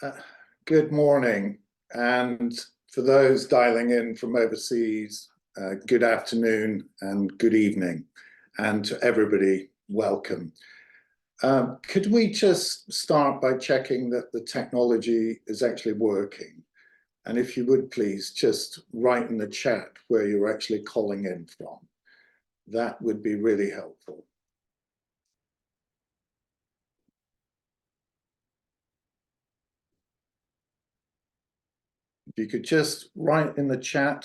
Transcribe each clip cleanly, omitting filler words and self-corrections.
Uh, Good morning, and for those dialing in from overseas, good afternoon and good evening, and to everybody, welcome. Could we just start by checking that the technology is actually working? And if you would please just write in the chat where you're actually calling in from. That would be really helpful. If you could just write in the chat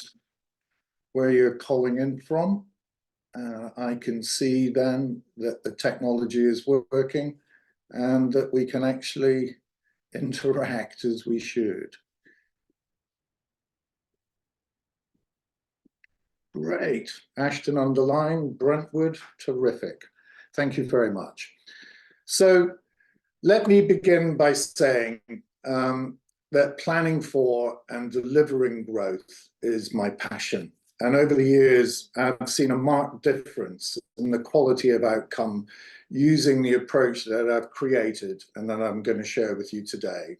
where you're calling in from, I can see then that the technology is working and that we can actually interact as we should. Great. Ashton underline, Brentwood, terrific. Thank you very much. So let me begin by saying that planning for and delivering growth is my passion. And over the years, I've seen a marked difference in the quality of outcome using the approach that I've created and that I'm going to share with you today.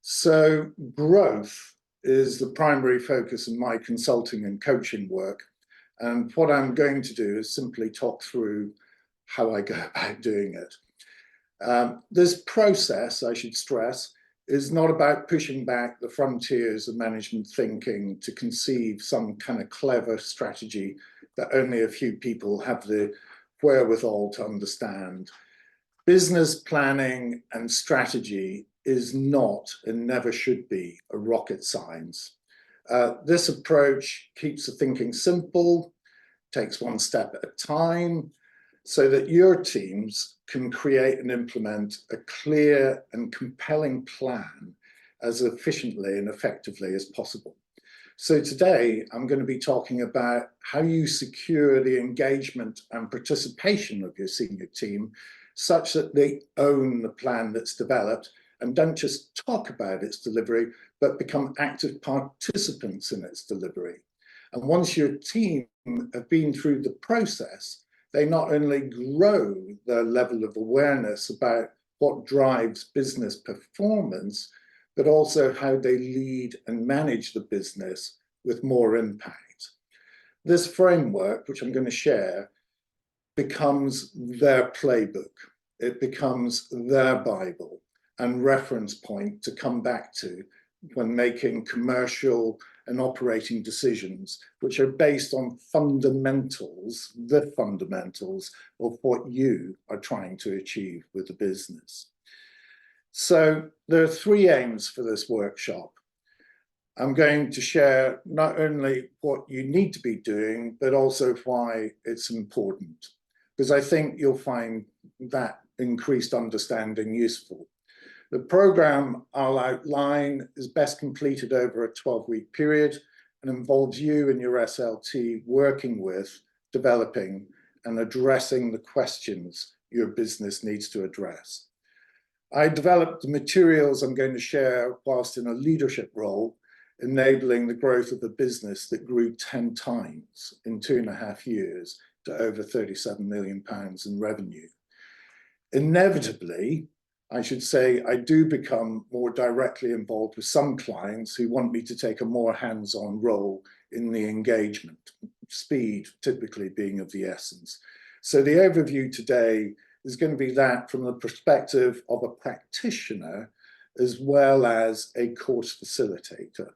So growth is the primary focus in my consulting and coaching work. And what I'm going to do is simply talk through how I go about doing it. This process, I should stress, is not about pushing back the frontiers of management thinking to conceive some kind of clever strategy that only a few people have the wherewithal to understand. Business planning and strategy is not and never should be a rocket science. This approach keeps the thinking simple, takes one step at a time, so that your teams can create and implement a clear and compelling plan as efficiently and effectively as possible. So today, I'm going to be talking about how you secure the engagement and participation of your senior team such that they own the plan that's developed and don't just talk about its delivery, but become active participants in its delivery. And once your team have been through the process, they not only grow their level of awareness about what drives business performance, but also how they lead and manage the business with more impact. This framework, which I'm going to share, becomes their playbook. It becomes their Bible and reference point to come back to when making commercial and operating decisions, which are based on fundamentals, the fundamentals of what you are trying to achieve with the business. So there are three aims for this workshop. I'm going to share not only what you need to be doing, but also why it's important, because I think you'll find that increased understanding useful. The program I'll outline is best completed over a 12-week period and involves you and your SLT working with, developing, and addressing the questions your business needs to address. I developed the materials I'm going to share whilst in a leadership role, enabling the growth of a business that grew 10 times in 2.5 years to over £37 million in revenue. Inevitably, I should say, I do become more directly involved with some clients who want me to take a more hands-on role in the engagement, speed typically being of the essence. So the overview today is going to be that from the perspective of a practitioner as well as a course facilitator.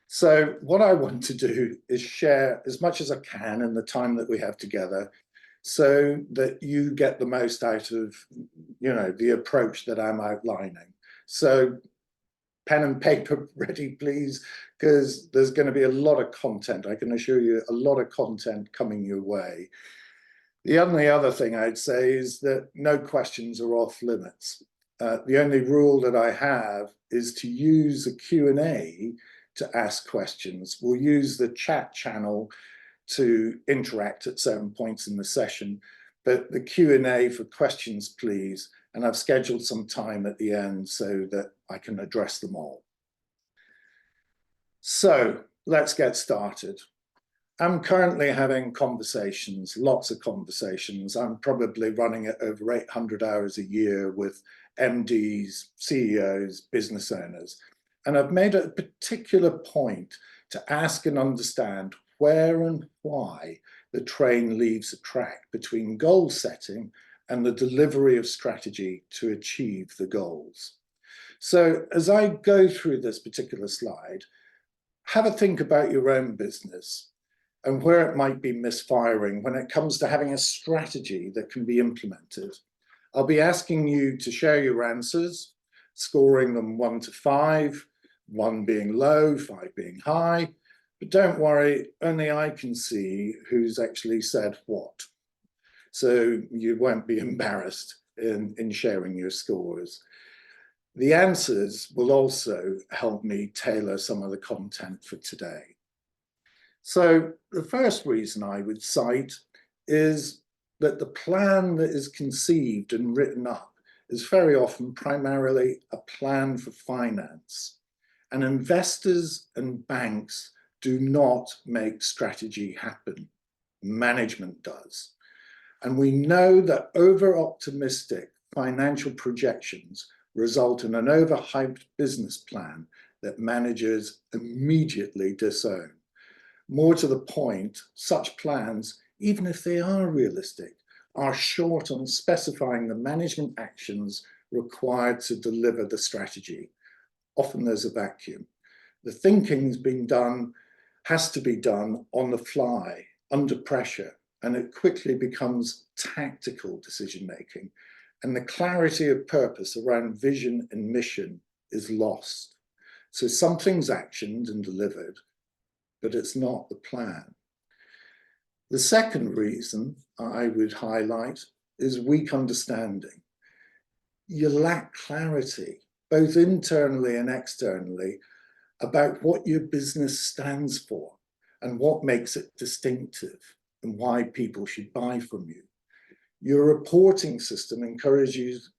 So what I want to do is share as much as I can in the time that we have together so that you get the most out of, the approach that I'm outlining. So pen and paper ready, please, because there's going to be a lot of content. I can assure you a lot of content coming your way. The only other thing I'd say is that no questions are off limits. The only rule that I have is to use a Q&A to ask questions. We'll use the chat channel to interact at certain points in the session, but the Q&A for questions, please, and I've scheduled some time at the end so that I can address them all. So let's get started. I'm currently having conversations, lots of conversations. I'm probably running at over 800 hours a year with MDs, CEOs, business owners. And I've made a particular point to ask and understand where and why the train leaves a track between goal setting and the delivery of strategy to achieve the goals. So as I go through this particular slide, have a think about your own business and where it might be misfiring when it comes to having a strategy that can be implemented. I'll be asking you to share your answers, scoring them 1 to 5, 1 being low, 5 being high. But don't worry, only I can see who's actually said what. So you won't be embarrassed in sharing your scores. The answers will also help me tailor some of the content for today. So the first reason I would cite is that the plan that is conceived and written up is very often primarily a plan for finance. And investors and banks do not make strategy happen. Management does. And we know that over-optimistic financial projections result in an overhyped business plan that managers immediately disown. More to the point, such plans, even if they are realistic, are short on specifying the management actions required to deliver the strategy. Often there's a vacuum. The thinking's being done, has to be done on the fly, under pressure, and it quickly becomes tactical decision-making. And the clarity of purpose around vision and mission is lost. So something's actioned and delivered, but it's not the plan. The second reason I would highlight is weak understanding. You lack clarity, both internally and externally, about what your business stands for and what makes it distinctive and why people should buy from you. Your reporting system encourages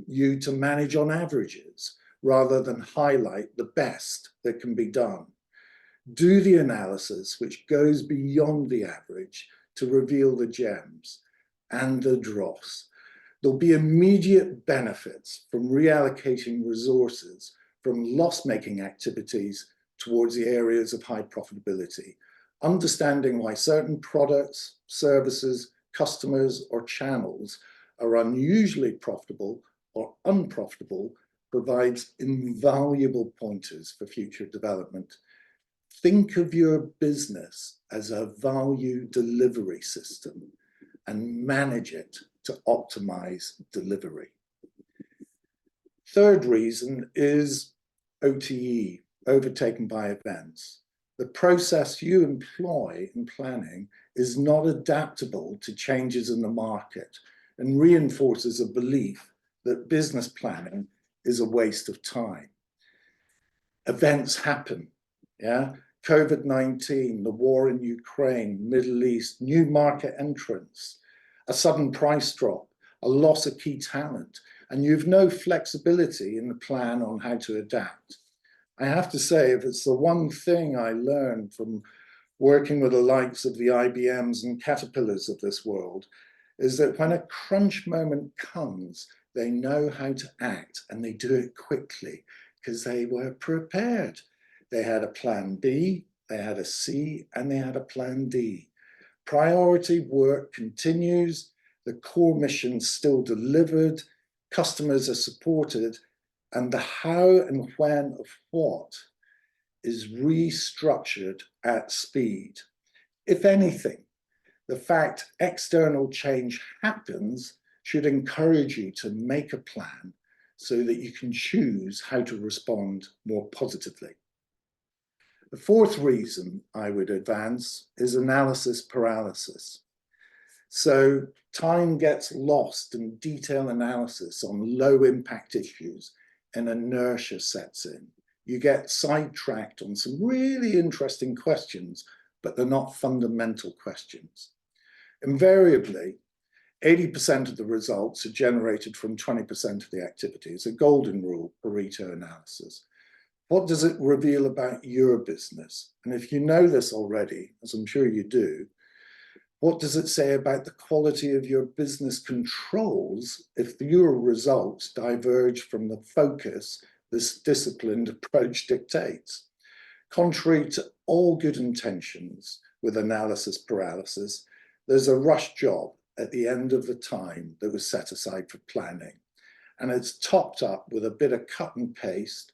you to manage on averages rather than highlight the best that can be done. Do the analysis which goes beyond the average to reveal the gems and the dross. There'll be immediate benefits from reallocating resources from loss-making activities towards the areas of high profitability, understanding why certain products, services, customers, or channels are unusually profitable or unprofitable provides invaluable pointers for future development. Think of your business as a value delivery system and manage it to optimize delivery. Third reason is OTE, overtaken by events. The process you employ in planning is not adaptable to changes in the market and reinforces a belief that business planning is a waste of time. Events happen, yeah? COVID-19, the war in Ukraine, Middle East, new market entrants, a sudden price drop, a loss of key talent, and you've no flexibility in the plan on how to adapt. I have to say, if it's the one thing I learned from working with the likes of the IBMs and Caterpillars of this world, is that when a crunch moment comes, they know how to act and they do it quickly because they were prepared. They had a plan B, they had a C, and they had a plan D. Priority work continues, the core mission's still delivered, customers are supported, and the how and when of what is restructured at speed. If anything, the fact external change happens should encourage you to make a plan so that you can choose how to respond more positively. The fourth reason I would advance is analysis paralysis. So time gets lost in detailed analysis on low impact issues and inertia sets in. You get sidetracked on some really interesting questions, but they're not fundamental questions. Invariably, 80% of the results are generated from 20% of the activities, a golden rule, Pareto analysis. What does it reveal about your business? And if you know this already, as I'm sure you do, What does it say about the quality of your business controls if your results diverge from the focus this disciplined approach dictates? Contrary to all good intentions with analysis paralysis, there's a rush job at the end of the time that was set aside for planning. And it's topped up with a bit of cut and paste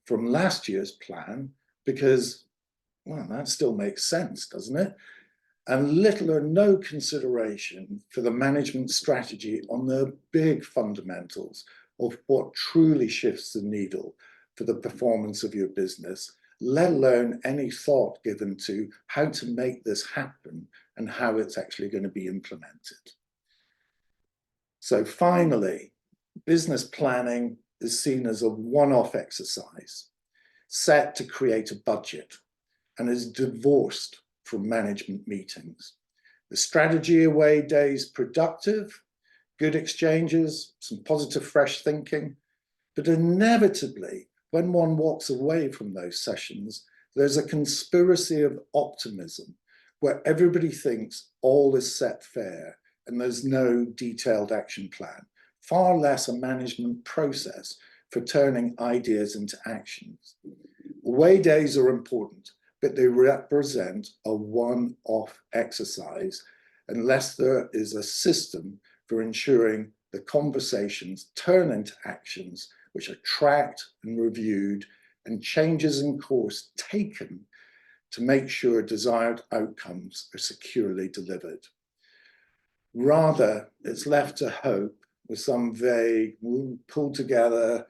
from last year's plan because, well, that still makes sense, doesn't it? And little or no consideration for the management strategy on the big fundamentals of what truly shifts the needle for the performance of your business, let alone any thought given to how to make this happen and how it's actually going to be implemented. So finally, business planning is seen as a one-off exercise set to create a budget and is divorced from management meetings. The strategy away days productive, good exchanges, some positive fresh thinking, but inevitably when one walks away from those sessions, there's a conspiracy of optimism where everybody thinks all is set fair and there's no detailed action plan, far less a management process for turning ideas into actions. Away days are important, but they represent a one-off exercise unless there is a system for ensuring the conversations turn into actions which are tracked and reviewed and changes in course taken to make sure desired outcomes are securely delivered. Rather, it's left to hope with some vague, we'll pull together,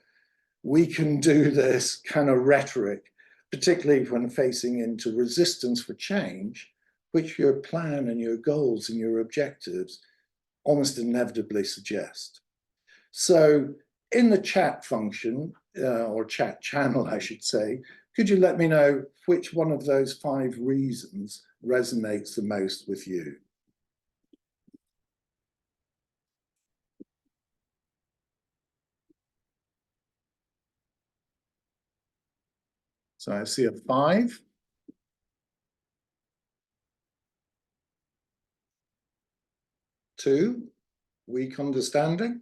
we can do this kind of rhetoric, particularly when facing into resistance for change, which your plan and your goals and your objectives almost inevitably suggest. So in the chat function, or chat channel, I should say, could you let me know which one of those 5 reasons resonates the most with you? So I see a 5. 2, weak understanding.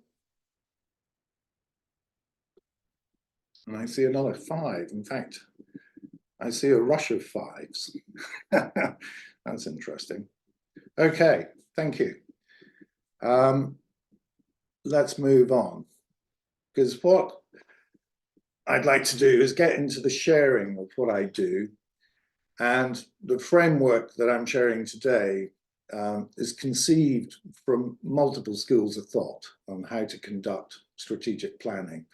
And I see another 5. In fact, I see a rush of 5s. That's interesting. Okay, thank you. Let's move on, because what I'd like to do is get into the sharing of what I do, and the framework that I'm sharing today is conceived from multiple schools of thought on how to conduct strategic planning.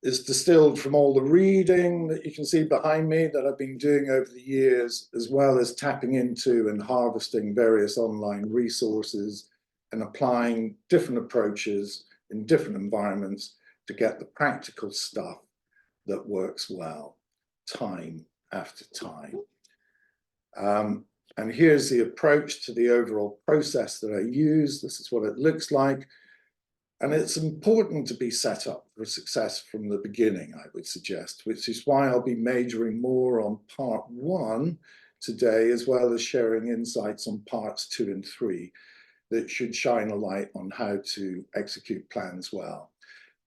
It's distilled from all the reading that you can see behind me that I've been doing over the years, as well as tapping into and harvesting various online resources and applying different approaches in different environments to get the practical stuff that works well, time after time. And here's the approach to the overall process that I use. This is what it looks like. And it's important to be set up for success from the beginning, I would suggest, which is why I'll be majoring more on part 1 today, as well as sharing insights on parts 2 and 3 that should shine a light on how to execute plans well.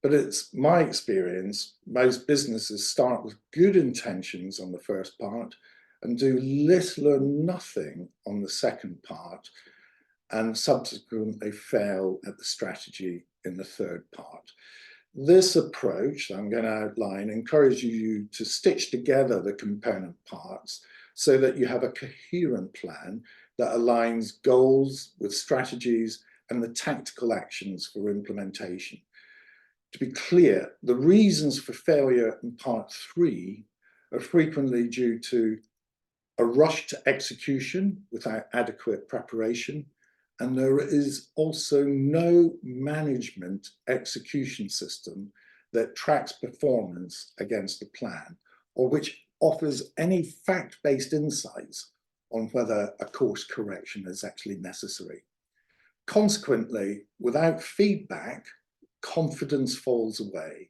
But it's my experience, most businesses start with good intentions on the first part and do little or nothing on the second part, and subsequently fail at the strategy in the third part. This approach I'm going to outline encourages you to stitch together the component parts so that you have a coherent plan that aligns goals with strategies and the tactical actions for implementation. To be clear, the reasons for failure in part 3 are frequently due to a rush to execution without adequate preparation, and there is also no management execution system that tracks performance against the plan, or which offers any fact-based insights on whether a course correction is actually necessary. Consequently, without feedback, confidence falls away,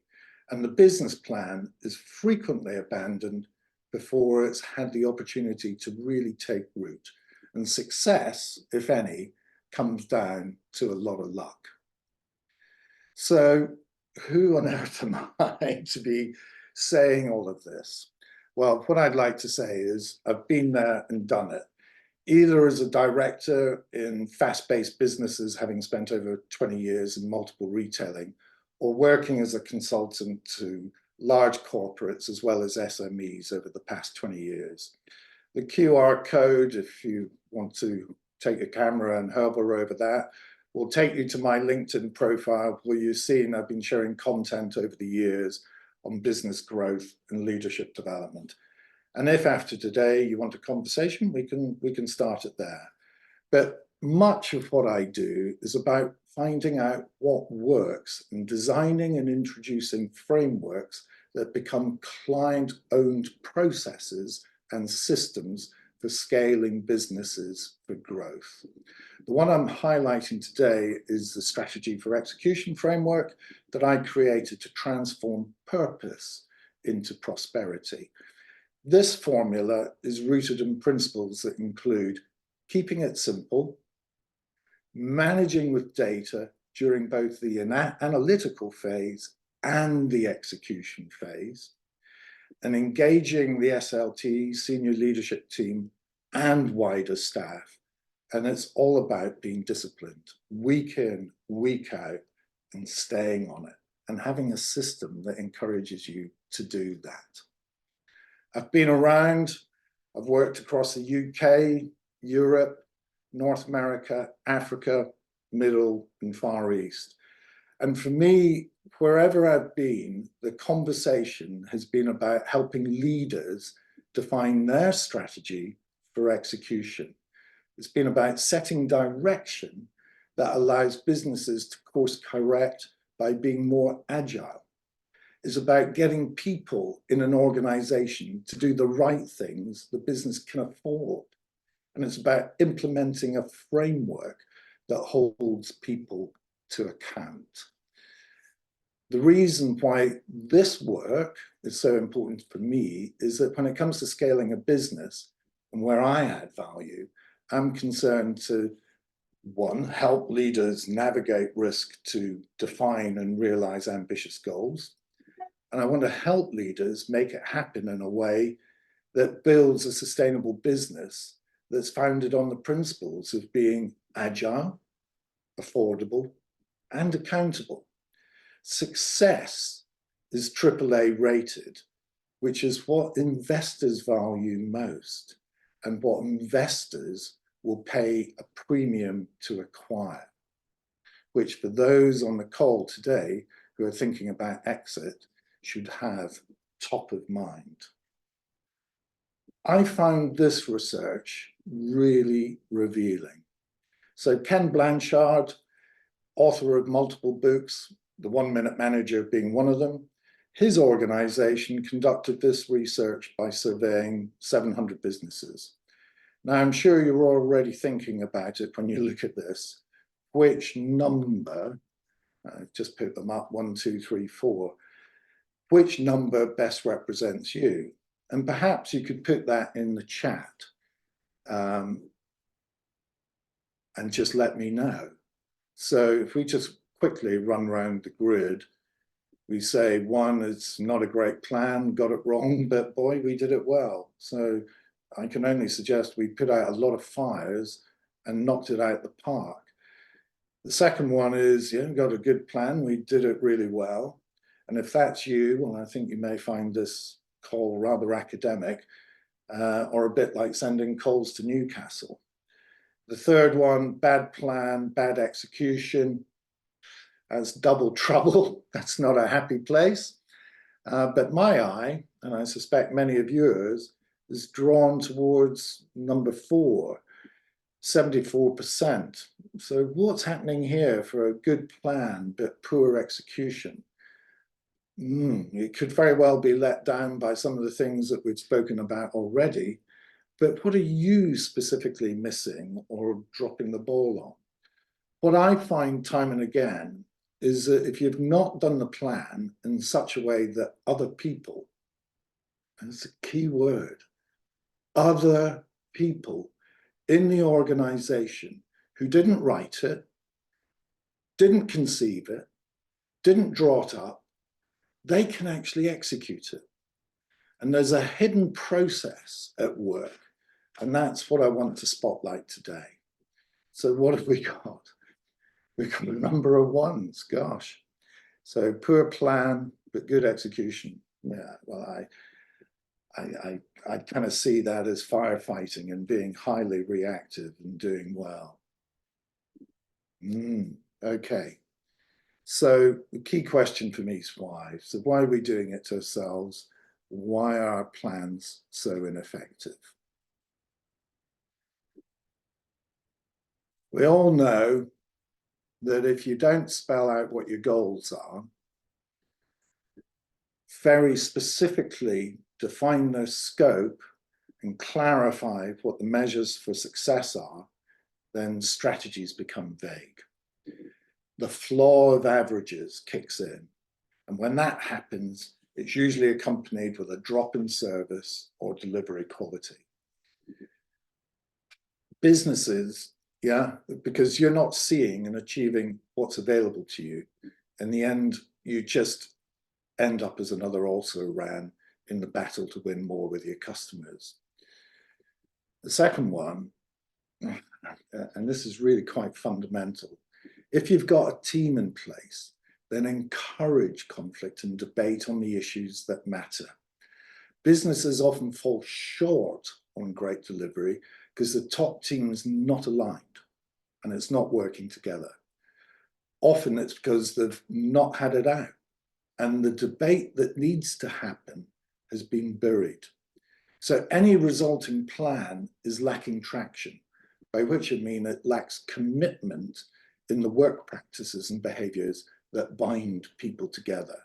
and the business plan is frequently abandoned before it's had the opportunity to really take root. And success, if any, comes down to a lot of luck. So who on earth am I to be saying all of this? Well, what I'd like to say is I've been there and done it, either as a director in fast-paced businesses, having spent over 20 years in multiple retailing, or working as a consultant to large corporates as well as SMEs over the past 20 years. The QR code, if you want to take a camera and hover over that, will take you to my LinkedIn profile, where you've seen I've been sharing content over the years on business growth and leadership development. And if after today you want a conversation, we can start it there. But much of what I do is about finding out what works and designing and introducing frameworks that become client-owned processes and systems for scaling businesses for growth. The one I'm highlighting today is the Strategy for Execution framework that I created to transform purpose into prosperity. This formula is rooted in principles that include keeping it simple, managing with data during both the analytical phase and the execution phase, and engaging the SLT, senior leadership team, and wider staff. And it's all about being disciplined, week in, week out, and staying on it, and having a system that encourages you to do that. I've been around, I've worked across the UK, Europe, North America, Africa, Middle and Far East. And for me, wherever I've been, the conversation has been about helping leaders define their strategy for execution. It's been about setting direction that allows businesses to course correct by being more agile. It's about getting people in an organization to do the right things the business can afford. And it's about implementing a framework that holds people to account. The reason why this work is so important for me is that when it comes to scaling a business and where I add value, I'm concerned to, one, help leaders navigate risk to define and realize ambitious goals. And I want to help leaders make it happen in a way that builds a sustainable business that's founded on the principles of being agile, affordable, and accountable. Success is AAA rated, which is what investors value most and what investors will pay a premium to acquire, which for those on the call today who are thinking about exit should have top of mind. I found this research really revealing. So Ken Blanchard, author of multiple books, The 1 Minute Manager being one of them, his organization conducted this research by surveying 700 businesses. Now, I'm sure you're already thinking about it when you look at this. Which number, just put them up, 1, 2, 3, 4, which number best represents you? And perhaps you could put that in the chat and just let me know. So if we just quickly run around the grid, we say 1, it's not a great plan, got it wrong, but boy, we did it well. So I can only suggest we put out a lot of fires and knocked it out the park. The second one is, yeah, got a good plan, we did it really well. And if that's you, well, I think you may find this call rather academic or a bit like sending coals to Newcastle. The third one, bad plan, bad execution. That's double trouble. That's not a happy place. But my eye, and I suspect many of yours, is drawn towards number 4, 74%. So what's happening here for a good plan but poor execution? It could very well be let down by some of the things that we've spoken about already, but what are you specifically missing or dropping the ball on? What I find time and again is that if you've not done the plan in such a way that other people, and it's a key word, other people in the organization who didn't write it, didn't conceive it, didn't draw it up, they can actually execute it. And there's a hidden process at work, and that's what I want to spotlight today. So what have we got? We've got a number of ones, gosh. So poor plan, but good execution. Yeah, well, I kind of see that as firefighting and being highly reactive and doing well. Okay. So the key question for me is why? So why are we doing it to ourselves? Why are our plans so ineffective? We all know that if you don't spell out what your goals are, very specifically define their scope and clarify what the measures for success are, then strategies become vague. The flaw of averages kicks in. And when that happens, it's usually accompanied with a drop in service or delivery quality. Businesses, yeah, because you're not seeing and achieving what's available to you. In the end, you just end up as another also-ran in the battle to win more with your customers. The second one, and this is really quite fundamental, if you've got a team in place, then encourage conflict and debate on the issues that matter. Businesses often fall short on great delivery because the top team is not aligned and it's not working together. Often it's because they've not had it out, and the debate that needs to happen has been buried. So any resulting plan is lacking traction, by which I mean it lacks commitment in the work practices and behaviors that bind people together.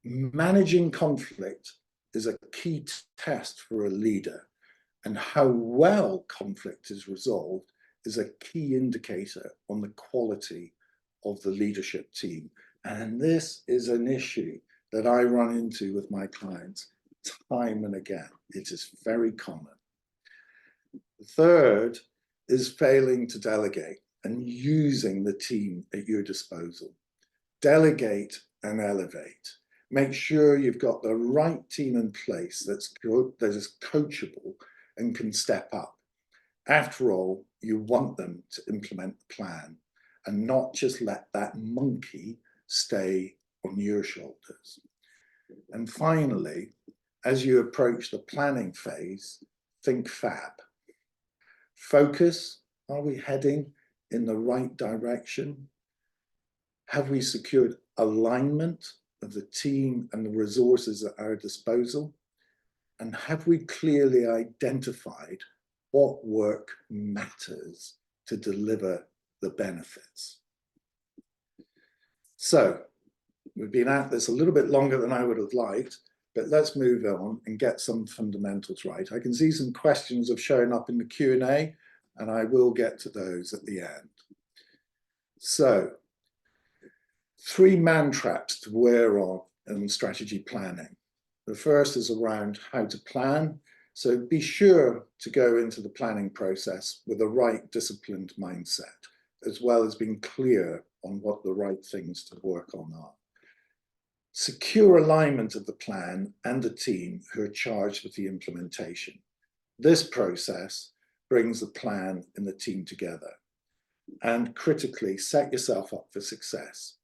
Managing conflict is a key test for a leader, and how well conflict is resolved is a key indicator on the quality of the leadership team. And this is an issue that I run into with my clients time and again. It is very common. The third is failing to delegate and using the team at your disposal. Delegate and elevate. Make sure you've got the right team in place that is coachable and can step up. After all, you want them to implement the plan and not just let that monkey stay on your shoulders. And finally, as you approach the planning phase, think FAB. Focus, are we heading in the right direction? Have we secured alignment of the team and the resources at our disposal? And have we clearly identified what work matters to deliver the benefits? So we've been at this a little bit longer than I would have liked, but let's move on and get some fundamentals right. I can see some questions have shown up in the Q&A, and I will get to those at the end. So 3 man traps to wear on in strategy planning. The first is around how to plan. So be sure to go into the planning process with the right disciplined mindset, as well as being clear on what the right things to work on are. Secure alignment of the plan and the team who are charged with the implementation. This process brings the plan and the team together. And critically, set yourself up for success.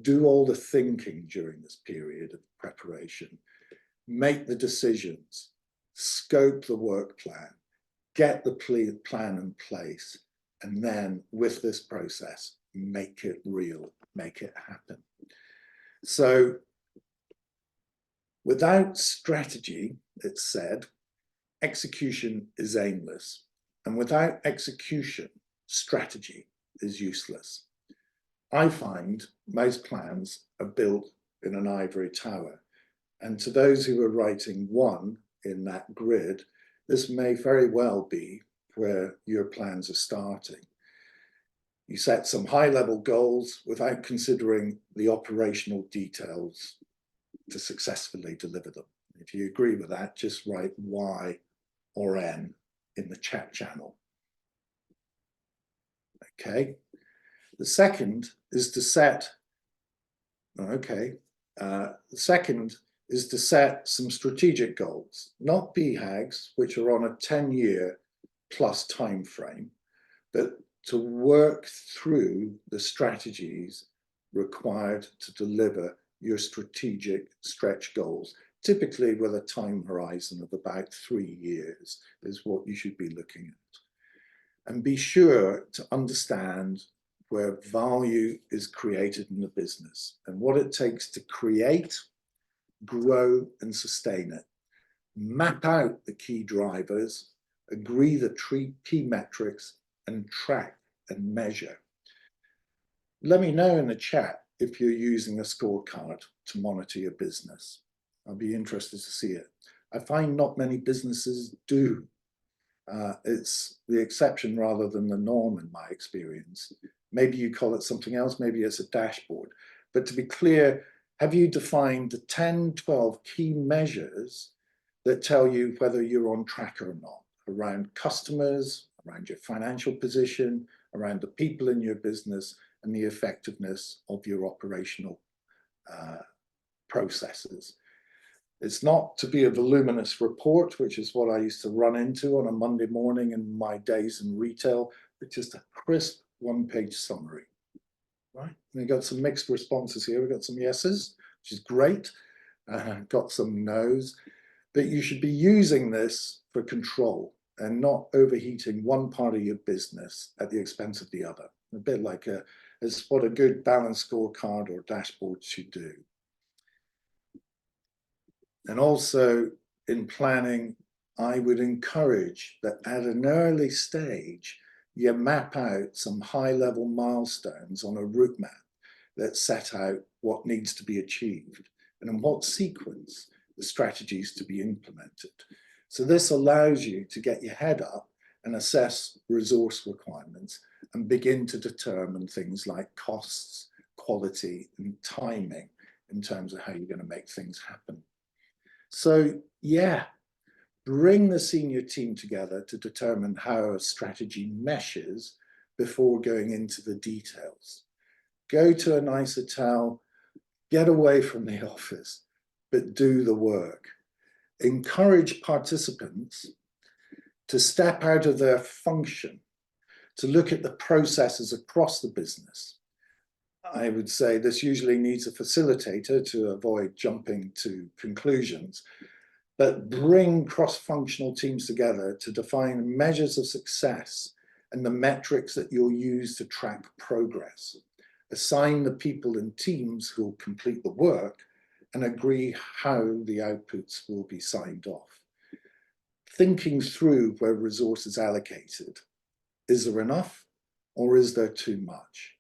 Do all the thinking during this period of preparation. Make the decisions, scope the work plan, get the plan in place, and then with this process, make it real, make it happen. So without strategy, it's said, execution is aimless. And without execution, strategy is useless. I find most plans are built in an ivory tower. And to those who are writing 1 in that grid, this may very well be where your plans are starting. You set some high-level goals without considering the operational details to successfully deliver them. If you agree with that, just write Y or N in the chat channel. Okay. The second is to set, the second is to set some strategic goals, not BHAGs, which are on a 10-year plus time frame, but to work through the strategies required to deliver your strategic stretch goals, typically with a time horizon of about 3 years is what you should be looking at. And be sure to understand where value is created in the business and what it takes to create, grow, and sustain it. Map out the key drivers, agree the key metrics, and track and measure. Let me know in the chat if you're using a scorecard to monitor your business. I'll be interested to see it. I find not many businesses do. It's the exception rather than the norm in my experience. Maybe you call it something else, maybe it's a dashboard. But to be clear, have you defined the 10, 12 key measures that tell you whether you're on track or not, around customers, around your financial position, around the people in your business, and the effectiveness of your operational processes? It's not to be a voluminous report, which is what I used to run into on a Monday morning in my days in retail, but just a crisp one-page summary, right? We got some mixed responses here. We got some yeses, which is great. Got some no's, but you should be using this for control and not overheating one part of your business at the expense of the other. A bit like it's what a good balanced scorecard or dashboard should do. And also in planning, I would encourage that at an early stage, you map out some high-level milestones on a route map that set out what needs to be achieved and in what sequence the strategies to be implemented. So this allows you to get your head up and assess resource requirements and begin to determine things like costs, quality, and timing in terms of how you're going to make things happen. So yeah, bring the senior team together to determine how a strategy meshes before going into the details. Go to a nice hotel, get away from the office, but do the work. Encourage participants to step out of their function, to look at the processes across the business. I would say this usually needs a facilitator to avoid jumping to conclusions, but bring cross-functional teams together to define measures of success and the metrics that you'll use to track progress. Assign the people and teams who will complete the work and agree how the outputs will be signed off. Thinking through where resource is allocated. Is there enough or is there too much?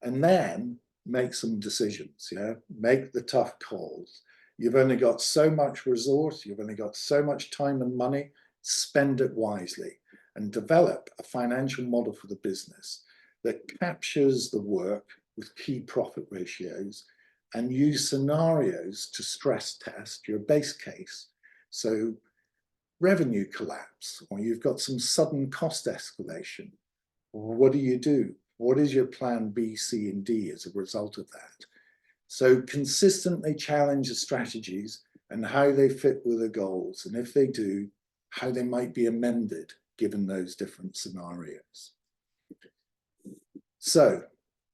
And then make some decisions, yeah? Make the tough calls. You've only got so much resource, you've only got so much time and money, spend it wisely and develop a financial model for the business that captures the work with key profit ratios and use scenarios to stress test your base case. So revenue collapse, or you've got some sudden cost escalation. What do? What is your plan B, C, and D as a result of that? So consistently challenge the strategies and how they fit with the goals, and if they do, how they might be amended given those different scenarios. So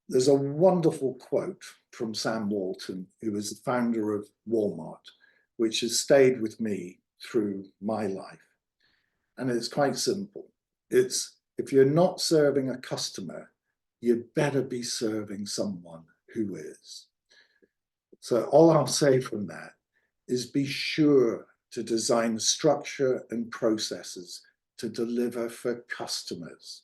there's a wonderful quote from Sam Walton, who was the founder of Walmart, which has stayed with me through my life. And it's quite simple. It's, if you're not serving a customer, you better be serving someone who is. So all I'll say from that is be sure to design the structure and processes to deliver for customers,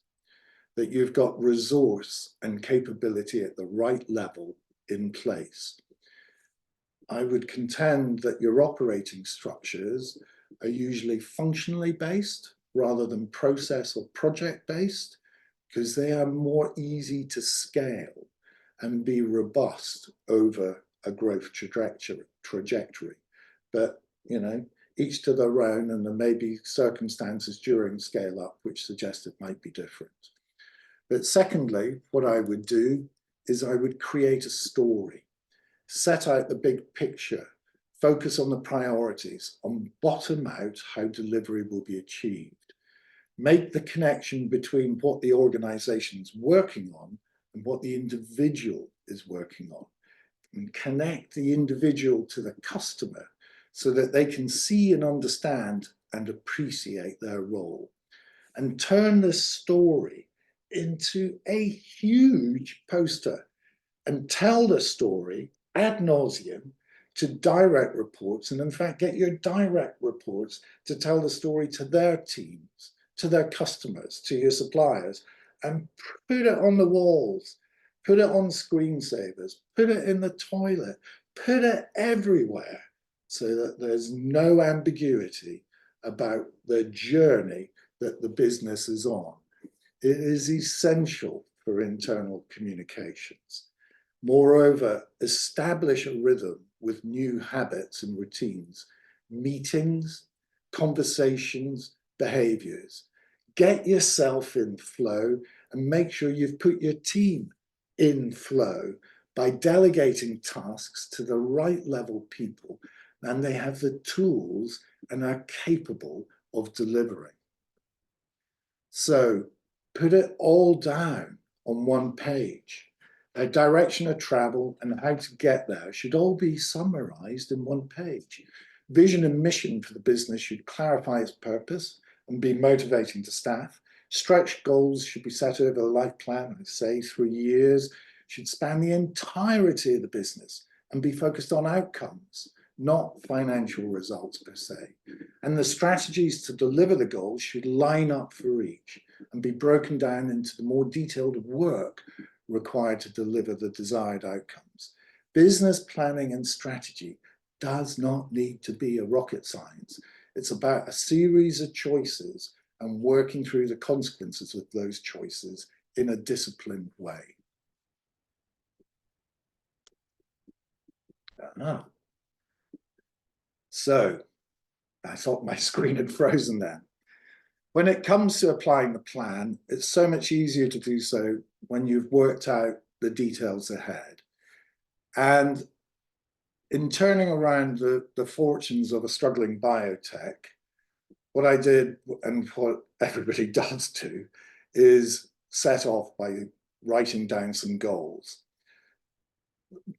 that you've got resource and capability at the right level in place. I would contend that your operating structures are usually functionally based rather than process or project based, because they are more easy to scale and be robust over a growth trajectory. But, you know, each to their own, and there may be circumstances during scale up which suggest it might be different. But secondly, what I would do is I would create a story, set out the big picture, focus on the priorities, and bottom out how delivery will be achieved. Make the connection between what the organization's working on and what the individual is working on, and connect the individual to the customer so that they can see and understand and appreciate their role, and turn this story into a huge poster and tell the story ad nauseum to direct reports, and in fact get your direct reports to tell the story to their teams, to their customers, to your suppliers, and put it on the walls, put it on screensavers, put it in the toilet, put it everywhere so that there's no ambiguity about the journey that the business is on. It is essential for internal communications. Moreover, establish a rhythm with new habits and routines, meetings, conversations, behaviors. Get yourself in flow and make sure you've put your team in flow by delegating tasks to the right level people, and they have the tools and are capable of delivering. So put it all down on one page. A direction of travel and how to get there should all be summarized in one page. Vision and mission for the business should clarify its purpose and be motivating to staff. Stretch goals should be set over a life plan, I'd say 3 years, should span the entirety of the business and be focused on outcomes, not financial results per se. And the strategies to deliver the goals should line up for each and be broken down into the more detailed work required to deliver the desired outcomes. Business planning and strategy does not need to be a rocket science. It's about a series of choices and working through the consequences of those choices in a disciplined way. So I thought my screen had frozen then. When it comes to applying the plan, it's so much easier to do so when you've worked out the details ahead. And in turning around the fortunes of a struggling biotech, what I did, and what everybody does do, is set off by writing down some goals.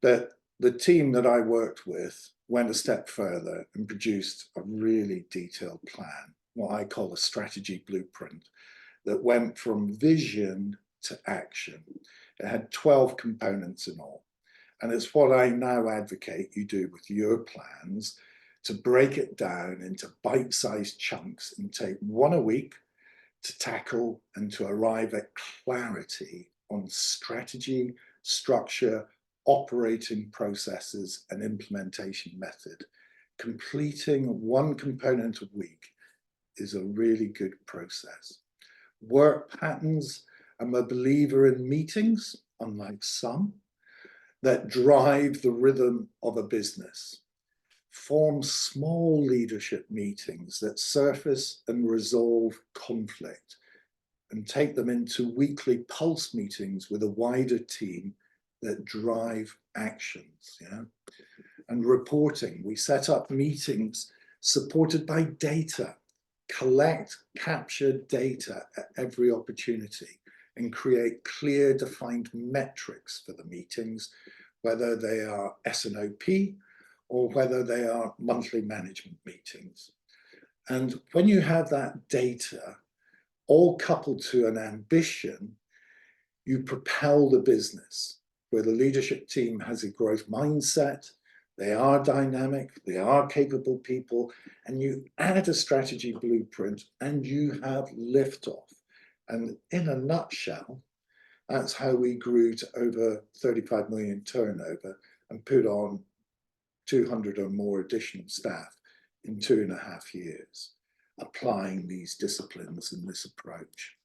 But the team that I worked with went a step further and produced a really detailed plan, what I call a strategy blueprint, that went from vision to action. It had 12 components in all. And it's what I now advocate you do with your plans, to break it down into bite-sized chunks and take one a week to tackle and to arrive at clarity on strategy, structure, operating processes, and implementation method. Completing one component a week is a really good process. Work patterns, I'm a believer in meetings, unlike some, that drive the rhythm of a business. Form small leadership meetings that surface and resolve conflict, and take them into weekly pulse meetings with a wider team that drive actions. And reporting, we set up meetings supported by data, collect, capture data at every opportunity, and create clear defined metrics for the meetings, whether they are S&OP or whether they are monthly management meetings. And when you have that data, all coupled to an ambition, you propel the business, where the leadership team has a growth mindset, they are dynamic, they are capable people, and you add a strategy blueprint and you have liftoff. And in a nutshell, that's how we grew to over 35 million turnover and put on 200 or more additional staff in 2.5 years, applying these disciplines and this approach.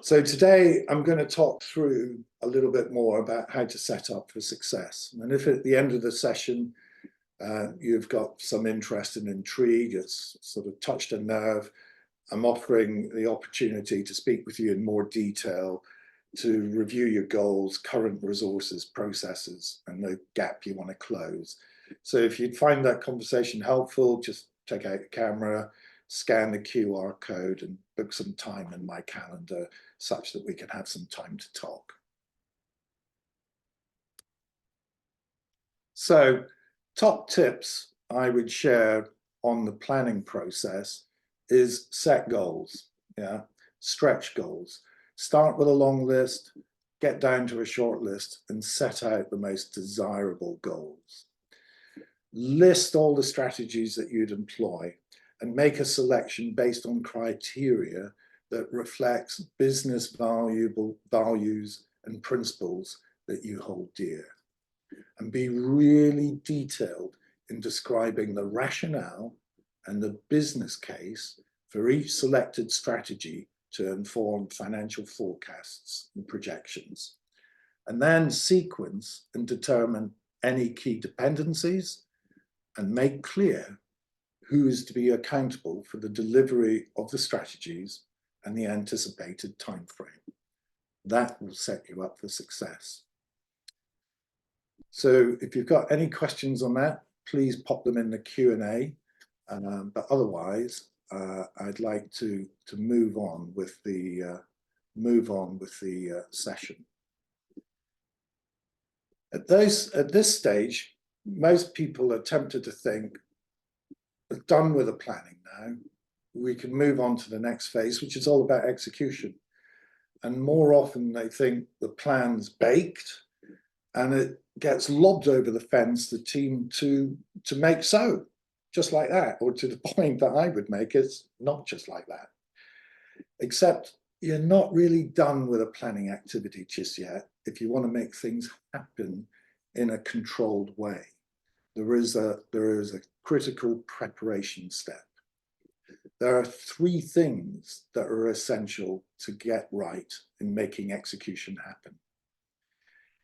So today I'm going to talk through a little bit more about how to set up for success. And if at the end of the session you've got some interest and intrigue, it's sort of touched a nerve, I'm offering the opportunity to speak with you in more detail, to review your goals, current resources, processes, and the gap you want to close. So if you'd find that conversation helpful, just take out your camera, scan the QR code, and book some time in my calendar such that we can have some time to talk. So, top tips I would share on the planning process is set goals, yeah, stretch goals. Start with a long list, get down to a short list, and set out the most desirable goals. List all the strategies that you'd employ and make a selection based on criteria that reflects business values and principles that you hold dear. And be really detailed in describing the rationale and the business case for each selected strategy to inform financial forecasts and projections. And then sequence and determine any key dependencies and make clear who is to be accountable for the delivery of the strategies and the anticipated timeframe. That will set you up for success. So if you've got any questions on that, please pop them in the Q&A. But otherwise, I'd like to move on with the session. At this stage, most people are tempted to think, we're done with the planning now. We can move on to the next phase, which is all about execution. And more often they think the plan's baked and it gets lobbed over the fence, the team to make so, just like that, or to the point that I would make, it's not just like that. Except you're not really done with a planning activity just yet if you want to make things happen in a controlled way. There is a critical preparation step. There are 3 things that are essential to get right in making execution happen.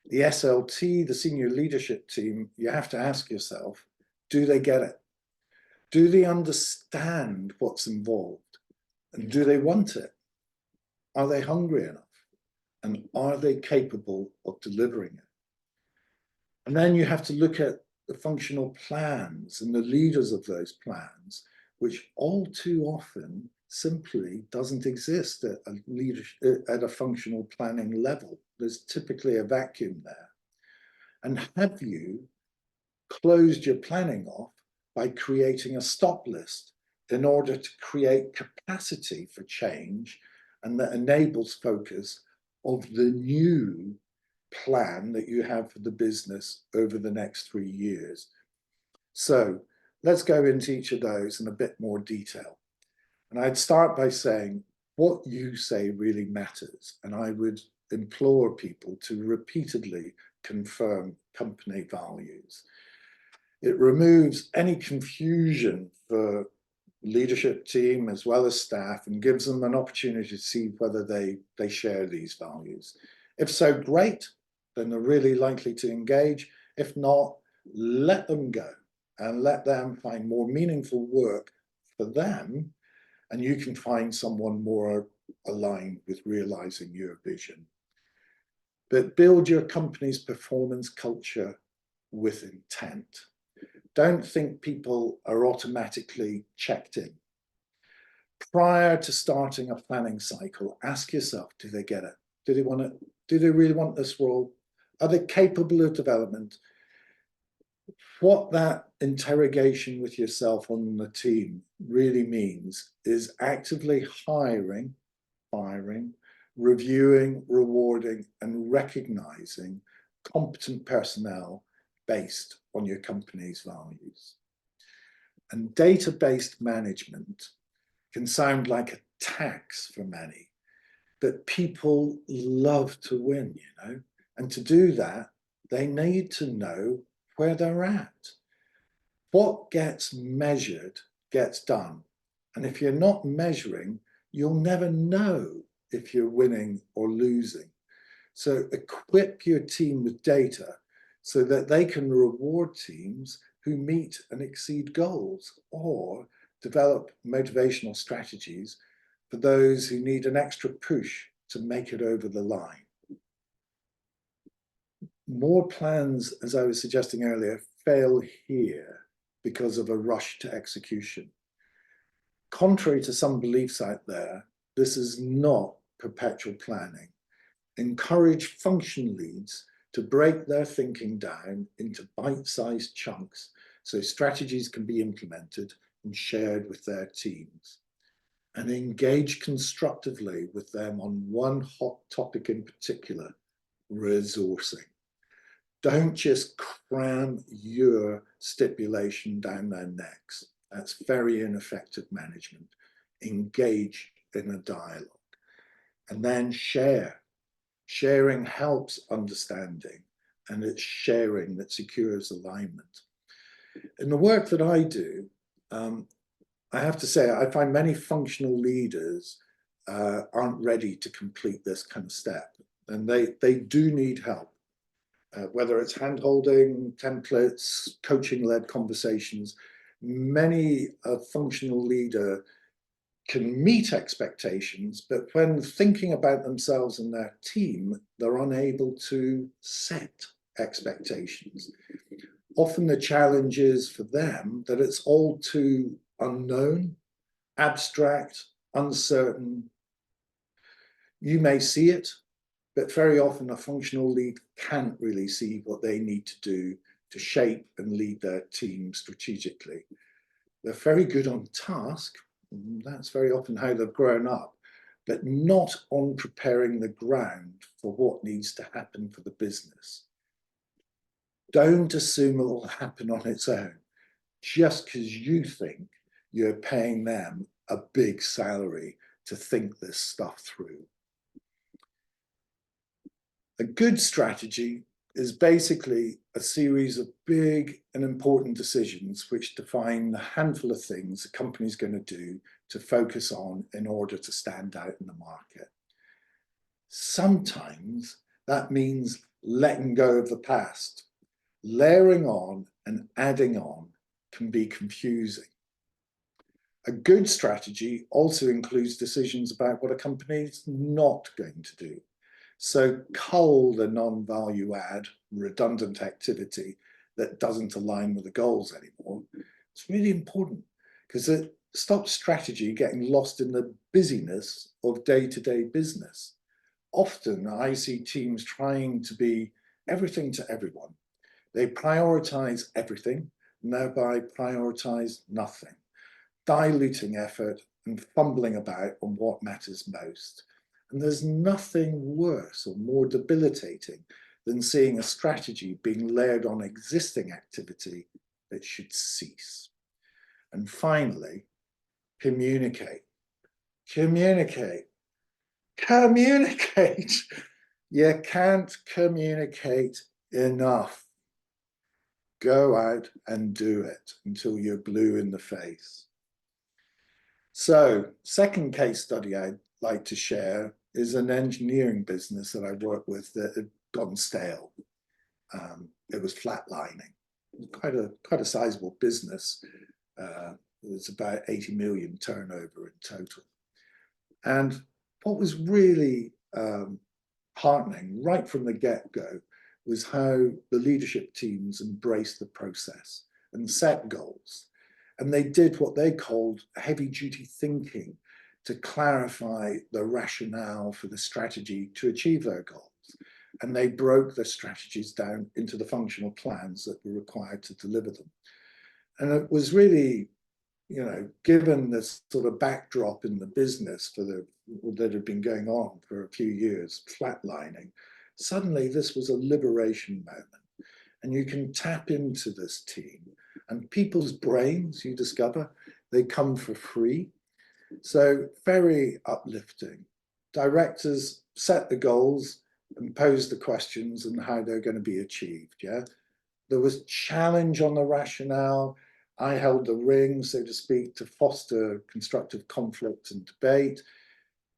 The SLT, the senior leadership team, you have to ask yourself, do they get it? Do they understand what's involved? And do they want it? Are they hungry enough? And are they capable of delivering it? And then you have to look at the functional plans and the leaders of those plans, which all too often simply doesn't exist at a functional planning level. There's typically a vacuum there. And have you closed your planning off by creating a stop list in order to create capacity for change and that enables focus of the new plan that you have for the business over the next 3 years? So let's go into each of those in a bit more detail. And I'd start by saying what you say really matters. And I would implore people to repeatedly confirm company values. It removes any confusion for leadership team as well as staff and gives them an opportunity to see whether they share these values. If so, great, then they're really likely to engage. If not, let them go and let them find more meaningful work for them, and you can find someone more aligned with realizing your vision. But build your company's performance culture with intent. Don't think people are automatically checked in. Prior to starting a planning cycle, ask yourself, do they get it? Do they want it? Do they really want this role? Are they capable of development? What that interrogation with yourself on the team really means is actively hiring, reviewing, rewarding, and recognizing competent personnel based on your company's values. And data-based management can sound like a tax for many, but people love to win, you know, and to do that, they need to know where they're at. What gets measured gets done. And if you're not measuring, you'll never know if you're winning or losing. So equip your team with data so that they can reward teams who meet and exceed goals, or develop motivational strategies for those who need an extra push to make it over the line. More plans, as I was suggesting earlier, fail here because of a rush to execution. Contrary to some beliefs out there, this is not perpetual planning. Encourage function leads to break their thinking down into bite-sized chunks so strategies can be implemented and shared with their teams. And engage constructively with them on one hot topic in particular, resourcing. Don't just cram your stipulation down their necks. That's very ineffective management. Engage in a dialogue. And then share. Sharing helps understanding, and it's sharing that secures alignment. In the work that I do, I have to say, I find many functional leaders aren't ready to complete this kind of step, and they do need help. Whether it's hand-holding, templates, coaching-led conversations, many a functional leader can meet expectations, but when thinking about themselves and their team, they're unable to set expectations. Often the challenge is for them that it's all too unknown, abstract, uncertain. You may see it, but very often a functional lead can't really see what they need to do to shape and lead their team strategically. They're very good on task. That's very often how they've grown up, but not on preparing the ground for what needs to happen for the business. Don't assume it will happen on its own, just because you think you're paying them a big salary to think this stuff through. A good strategy is basically a series of big and important decisions which define the handful of things a company is going to do to focus on in order to stand out in the market. Sometimes that means letting go of the past. Layering on and adding on can be confusing. A good strategy also includes decisions about what a company is not going to do. So cull the non-value add, redundant activity that doesn't align with the goals anymore. It's really important because it stops strategy getting lost in the busyness of day-to-day business. Often I see teams trying to be everything to everyone. They prioritize everything and thereby prioritize nothing, diluting effort and fumbling about on what matters most. And there's nothing worse or more debilitating than seeing a strategy being layered on existing activity that should cease. And finally, communicate. Communicate. Communicate. You can't communicate enough. Go out and do it until you're blue in the face. So, second case study I'd like to share is an engineering business that I worked with that had gone stale. It was flatlining. Quite a sizable business. It was about 80 million turnover in total. And what was really heartening right from the get-go was how the leadership teams embraced the process and set goals. And they did what they called heavy-duty thinking to clarify the rationale for the strategy to achieve their goals. And they broke the strategies down into the functional plans that were required to deliver them. And it was really, given this sort of backdrop in the business that had been going on for a few years, flatlining, suddenly this was a liberation moment. And you can tap into this team. And people's brains, you discover, they come for free. So very uplifting. Directors set the goals and pose the questions and how they're going to be achieved, yeah? There was challenge on the rationale. I held the ring, so to speak, to foster constructive conflict and debate.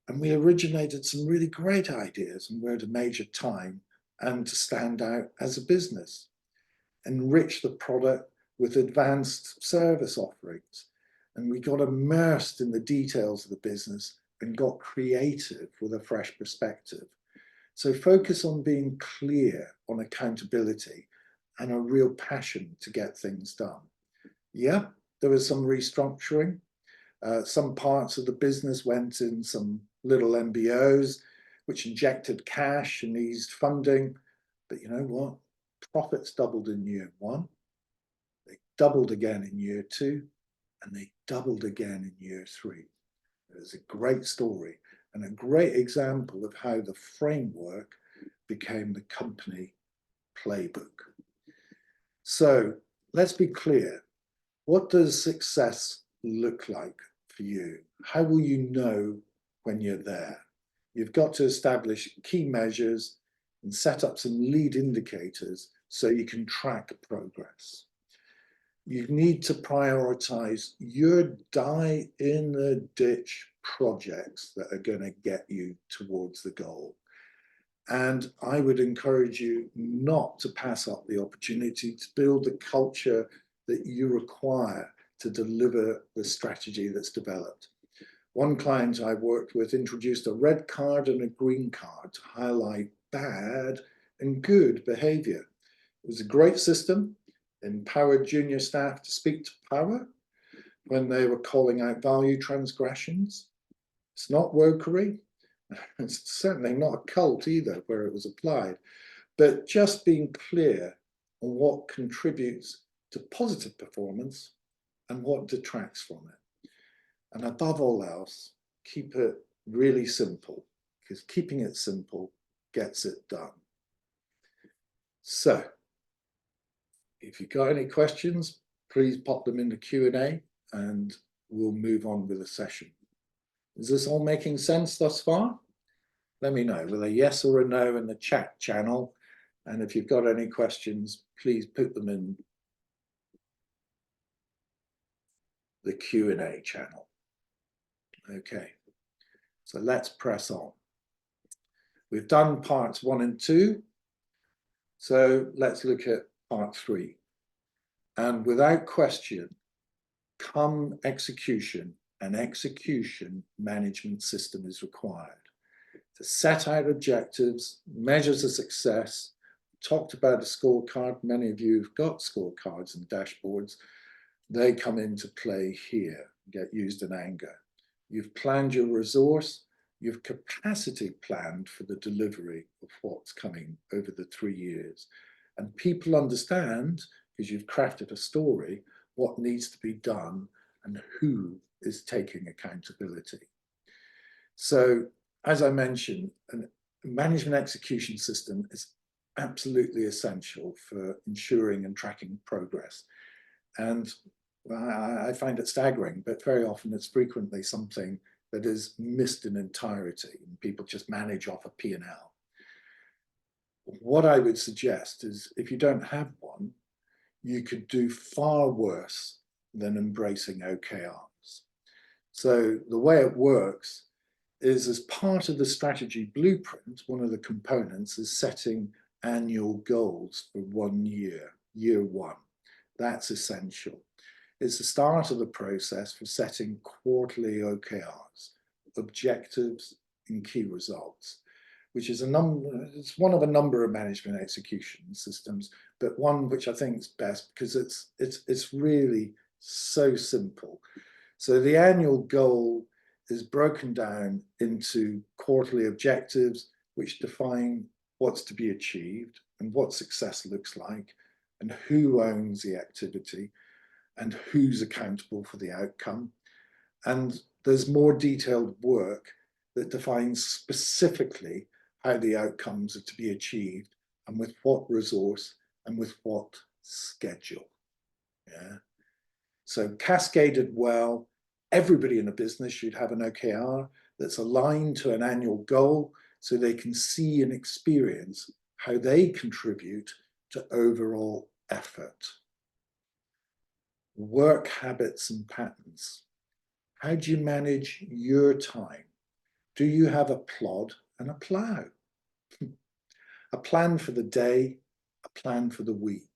And we originated some really great ideas and were to measure time and to stand out as a business. Enrich the product with advanced service offerings. And we got immersed in the details of the business and got creative with a fresh perspective. So focus on being clear on accountability and a real passion to get things done. Yeah, there was some restructuring. Some parts of the business went in some little MBOs, which injected cash and eased funding. But you know what? Profits doubled in year one. They doubled again in year two, and they doubled again in year three. It was a great story and a great example of how the framework became the company playbook. So let's be clear. What does success look like for you? How will you know when you're there? You've got to establish key measures and set up some lead indicators so you can track progress. You need to prioritize your die-in-the-ditch projects that are going to get you towards the goal. And I would encourage you not to pass up the opportunity to build the culture that you require to deliver the strategy that's developed. One client I worked with introduced a red card and a green card to highlight bad and good behavior. It was a great system, empowered junior staff to speak to power when they were calling out value transgressions. It's not wokery. It's certainly not a cult either where it was applied, but just being clear on what contributes to positive performance and what detracts from it. And above all else, keep it really simple, because keeping it simple gets it done. So, if you've got any questions, please pop them in the Q&A and we'll move on with the session. Is this all making sense thus far? Let me know with a yes or a no in the chat channel. And if you've got any questions, please put them in the Q&A channel. Okay, so let's press on. We've done parts 1 and 2. So let's look at part 3. And without question, come execution, an execution management system is required to set out objectives, measures of success. Talked about a scorecard. Many of you have got scorecards and dashboards. They come into play here, get used in anger. You've planned your resource, you've capacity planned for the delivery of what's coming over the 3 years. And people understand, because you've crafted a story, what needs to be done and who is taking accountability. So, as I mentioned, a management execution system is absolutely essential for ensuring and tracking progress. And I find it staggering, but very often it's frequently something that is missed in entirety and people just manage off a P&L. What I would suggest is if you don't have one, you could do far worse than embracing OKRs. So the way it works is as part of the strategy blueprint, one of the components is setting annual goals for 1 year, year 1. That's essential. It's the start of the process for setting quarterly OKRs, objectives and key results, which is it's one of a number of management execution systems, but one which I think is best because it's really so simple. So the annual goal is broken down into quarterly objectives, which define what's to be achieved and what success looks like, and who owns the activity, and who's accountable for the outcome. And there's more detailed work that defines specifically how the outcomes are to be achieved and with what resource and with what schedule. Yeah. So cascaded well, everybody in a business should have an OKR that's aligned to an annual goal so they can see and experience how they contribute to overall effort. Work habits and patterns. How do you manage your time? Do you have a plod and a plow? A plan for the day, a plan for the week.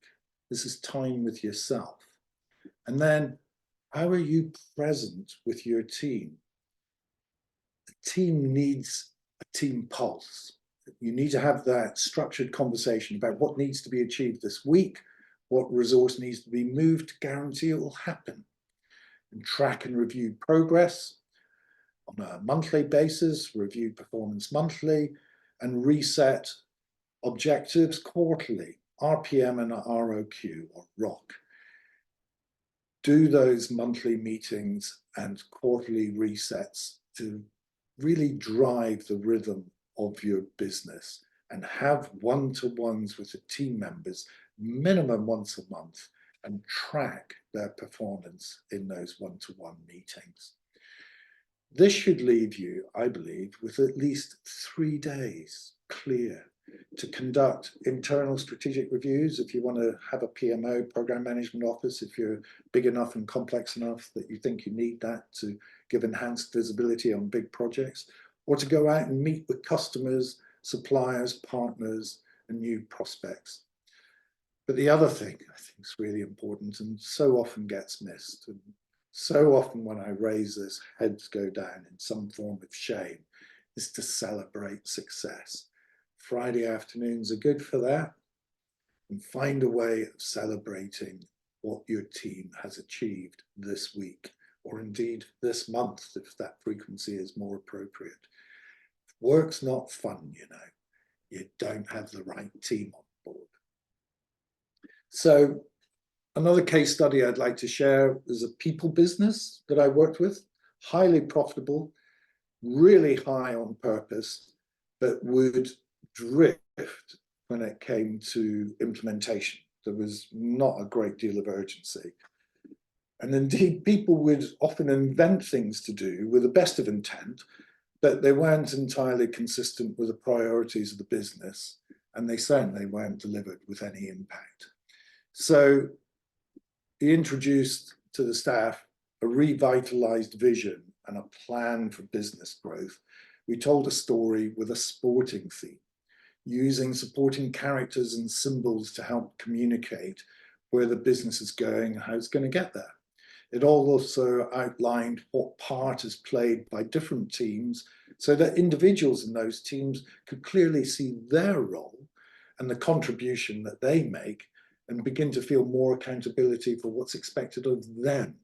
This is time with yourself. And then, how are you present with your team? team needs a team pulse. You need to have that structured conversation about what needs to be achieved this week, what resource needs to be moved to guarantee it will happen, and track and review progress on a monthly basis, review performance monthly, and reset objectives quarterly, RPM and ROQ or ROC. Do those monthly meetings and quarterly resets to really drive the rhythm of your business, and have one-to-ones with the team members minimum once a month, and track their performance in those one-to-one meetings. This should leave you, I believe, with at least 3 days clear to conduct internal strategic reviews if you want to have a PMO, program management office, if you're big enough and complex enough that you think you need that to give enhanced visibility on big projects, or to go out and meet with customers, suppliers, partners, and new prospects. But the other thing I think is really important and so often gets missed, and so often when I raise this, heads go down in some form of shame, is to celebrate success. Friday afternoons are good for that, and find a way of celebrating what your team has achieved this week, or indeed this month, if that frequency is more appropriate. If work's not fun, you know, you don't have the right team on board. So another case study I'd like to share is a people business that I worked with, highly profitable, really high on purpose, but would drift when it came to implementation. There was not a great deal of urgency. And indeed, people would often invent things to do with the best of intent, but they weren't entirely consistent with the priorities of the business, and they certainly weren't delivered with any impact. So he introduced to the staff a revitalized vision and a plan for business growth. We told a story with a sporting theme, using supporting characters and symbols to help communicate where the business is going and how it's going to get there. It also outlined what part is played by different teams so that individuals in those teams could clearly see their role and the contribution that they make, and begin to feel more accountability for what's expected of them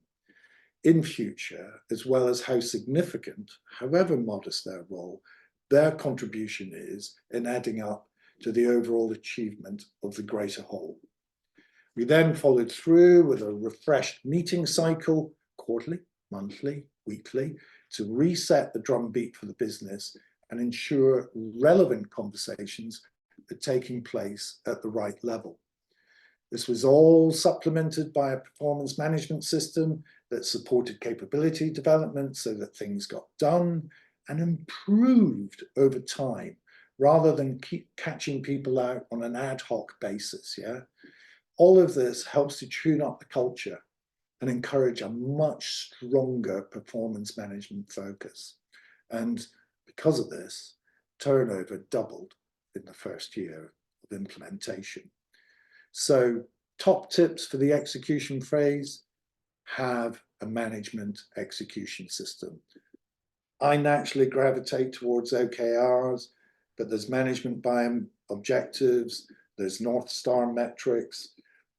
in future, as well as how significant, however modest their role, their contribution is in adding up to the overall achievement of the greater whole. We then followed through with a refreshed meeting cycle, quarterly, monthly, weekly, to reset the drumbeat for the business and ensure relevant conversations are taking place at the right level. This was all supplemented by a performance management system that supported capability development so that things got done and improved over time, rather than keep catching people out on an ad hoc basis, yeah? All of this helps to tune up the culture and encourage a much stronger performance management focus. And because of this, turnover doubled in the first year of implementation. So top tips for the execution phase: have a management execution system. I naturally gravitate towards OKRs, but there's management by objectives, there's North Star metrics.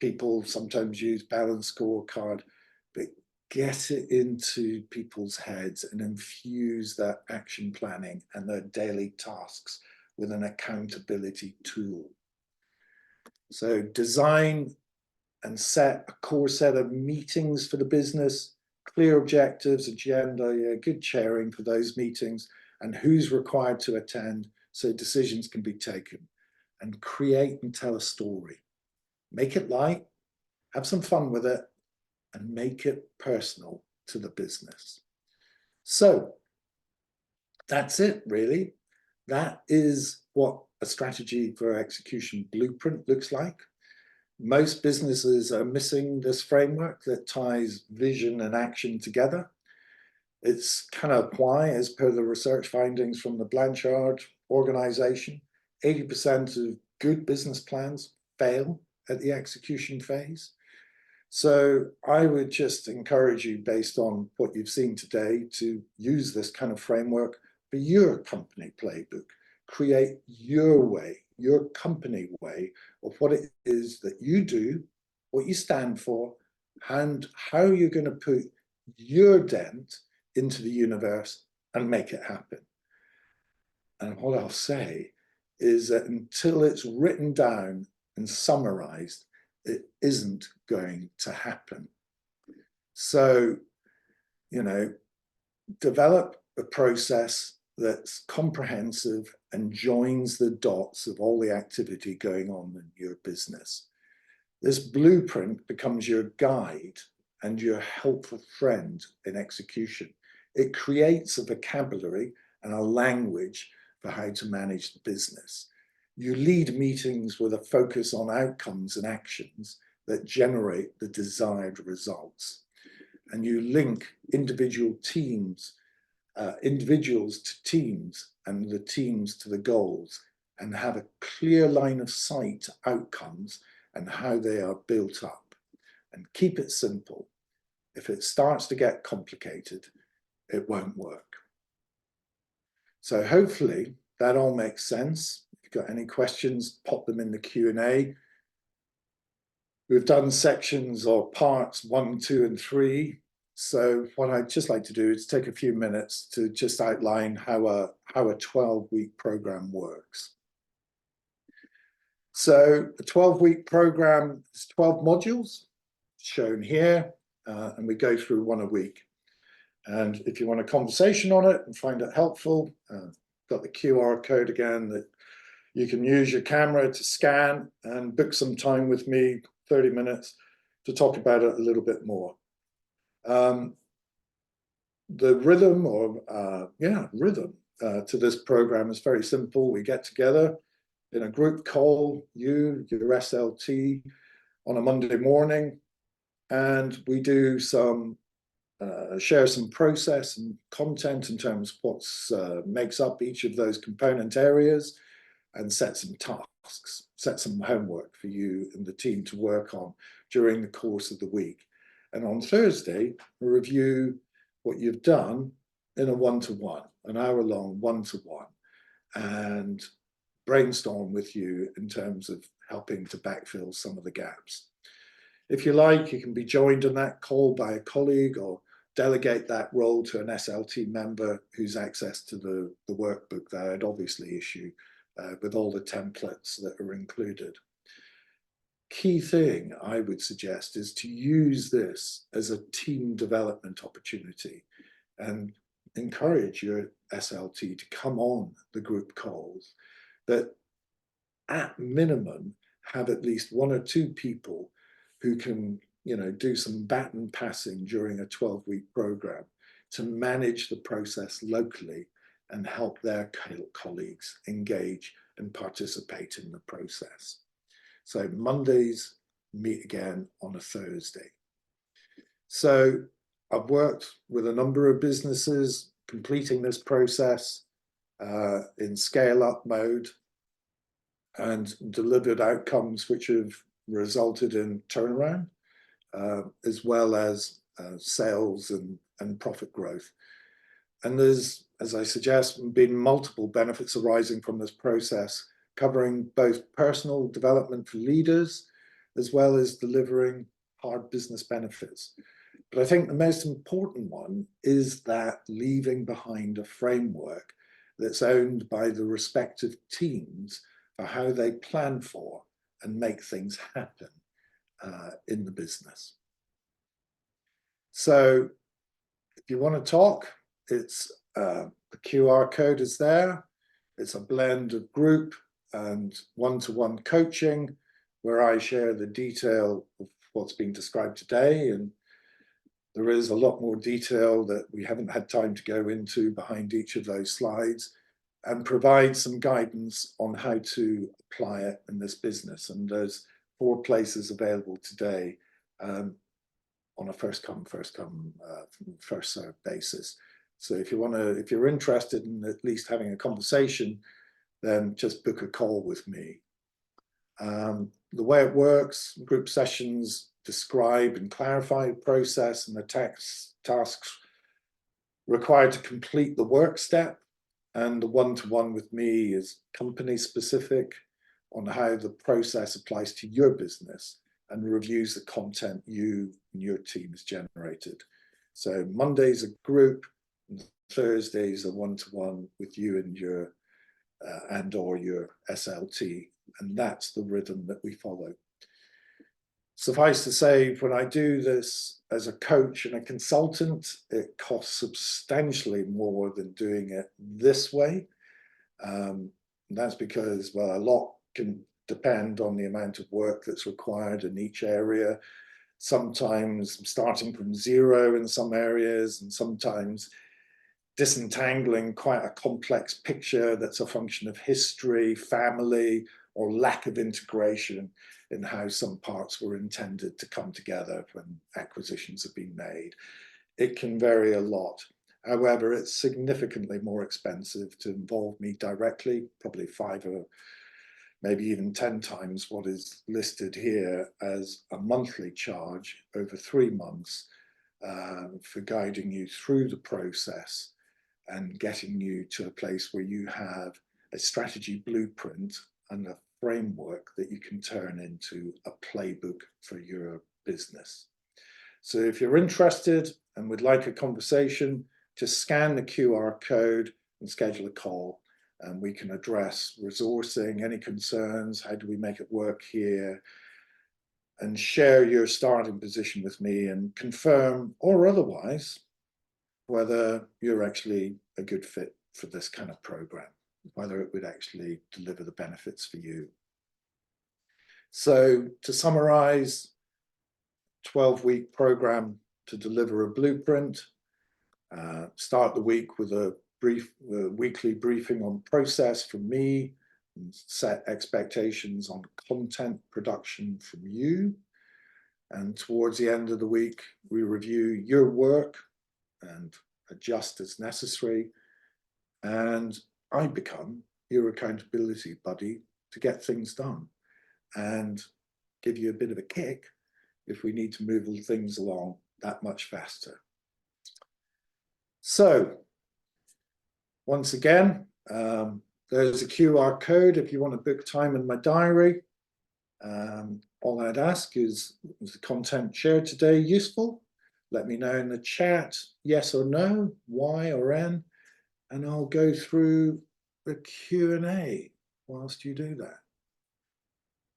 People sometimes use balanced scorecard, but get it into people's heads and infuse that action planning and their daily tasks with an accountability tool. So design and set a core set of meetings for the business, clear objectives, agenda, yeah, good chairing for those meetings, and who's required to attend so decisions can be taken, and create and tell a story. Make it light, have some fun with it, and make it personal to the business. So that's it, really. That is what a strategy for execution blueprint looks like. Most businesses are missing this framework that ties vision and action together. It's kind of why, as per the research findings from the Blanchard organization, 80% of good business plans fail at the execution phase. So I would just encourage you, based on what you've seen today, to use this kind of framework for your company playbook. Create your way, your company way of what it is that you do, what you stand for, and how you're going to put your dent into the universe and make it happen. And what I'll say is that until it's written down and summarized, it isn't going to happen. So, you know, develop a process that's comprehensive and joins the dots of all the activity going on in your business. This blueprint becomes your guide and your helpful friend in execution. It creates a vocabulary and a language for how to manage the business. You lead meetings with a focus on outcomes and actions that generate the desired results. And you link individuals to teams and the teams to the goals, and have a clear line of sight to outcomes and how they are built up. And keep it simple. If it starts to get complicated, it won't work. So hopefully that all makes sense. If you've got any questions, pop them in the Q&A. We've done sections or parts 1, 2, and 3. So what I'd just like to do is take a few minutes to just outline how a 12-week program works. So a 12-week program is 12 modules shown here, and we go through one a week. And if you want a conversation on it and find it helpful, got the QR code again that you can use your camera to scan and book some time with me, 30 minutes, to talk about it a little bit more. The rhythm to this program is very simple. We get together in a group call, your SLT, on a Monday morning, and we do share some process and content in terms of what makes up each of those component areas, and set some tasks, set some homework for you and the team to work on during the course of the week. And on Thursday, we review what you've done in a one-to-one, an hour-long one-to-one, and brainstorm with you in terms of helping to backfill some of the gaps. If you like, you can be joined in that call by a colleague, or delegate that role to an SLT member who's access to the workbook that I'd obviously issue with all the templates that are included. Key thing I would suggest is to use this as a team development opportunity, and encourage your SLT to come on the group calls, that at minimum have at least 1 or 2 people who can, do some baton passing during a 12-week program to manage the process locally and help their colleagues engage and participate in the process. So Mondays meet again on a Thursday. So I've worked with a number of businesses completing this process in scale-up mode, and delivered outcomes which have resulted in turnaround, as well as sales and profit growth. And there's, as I suggest, been multiple benefits arising from this process, covering both personal development for leaders, as well as delivering hard business benefits. But I think the most important one is that leaving behind a framework that's owned by the respective teams for how they plan for and make things happen in the business. So if you want to talk, it's the QR code is there. It's a blend of group and one-to-one coaching, where I share the detail of what's been described today, and there is a lot more detail that we haven't had time to go into behind each of those slides, and provide some guidance on how to apply it in this business. And there's 4 places available today on a first come, first served basis. So if you're interested in at least having a conversation, then just book a call with me. The way it works, group sessions describe and clarify the process and the tasks required to complete the work step. And the one-to-one with me is company specific on how the process applies to your business and reviews the content you and your team has generated. So Monday's a group, and Thursday's a one-to-one with you and your or your SLT, and that's the rhythm that we follow. Suffice to say, when I do this as a coach and a consultant, it costs substantially more than doing it this way. That's because, well, a lot can depend on the amount of work that's required in each area. Sometimes starting from zero in some areas, and sometimes disentangling quite a complex picture that's a function of history, family, or lack of integration in how some parts were intended to come together when acquisitions have been made. It can vary a lot. However, it's significantly more expensive to involve me directly, probably 5 or maybe even 10 times what is listed here as a monthly charge over 3 months for guiding you through the process and getting you to a place where you have a strategy blueprint and a framework that you can turn into a playbook for your business. So if you're interested and would like a conversation, just scan the QR code and schedule a call, and we can address resourcing, any concerns, how do we make it work here, and share your starting position with me and confirm or otherwise whether you're actually a good fit for this kind of program, whether it would actually deliver the benefits for you. So to summarize, 12-week program to deliver a blueprint. Start the week with a weekly briefing on process from me, and set expectations on content production from you. And towards the end of the week, we review your work and adjust as necessary. And I become your accountability buddy to get things done and give you a bit of a kick if we need to move things along that much faster. So, once again, there's a QR code if you want to book time in my diary. All I'd ask is the content shared today useful? Let me know in the chat, yes or no, Y or N, and I'll go through the Q&A whilst you do that.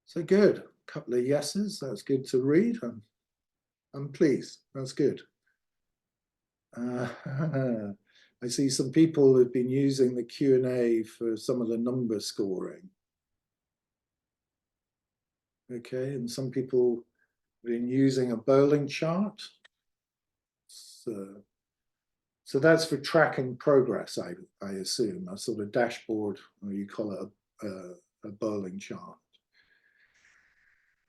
So good, a couple of yeses, that's good to read. I'm pleased, that's good. I see some people have been using the Q&A for some of the number scoring. Okay, and some people have been using a bowling chart. So that's for tracking progress, I assume, a sort of dashboard, or you call it a bowling chart.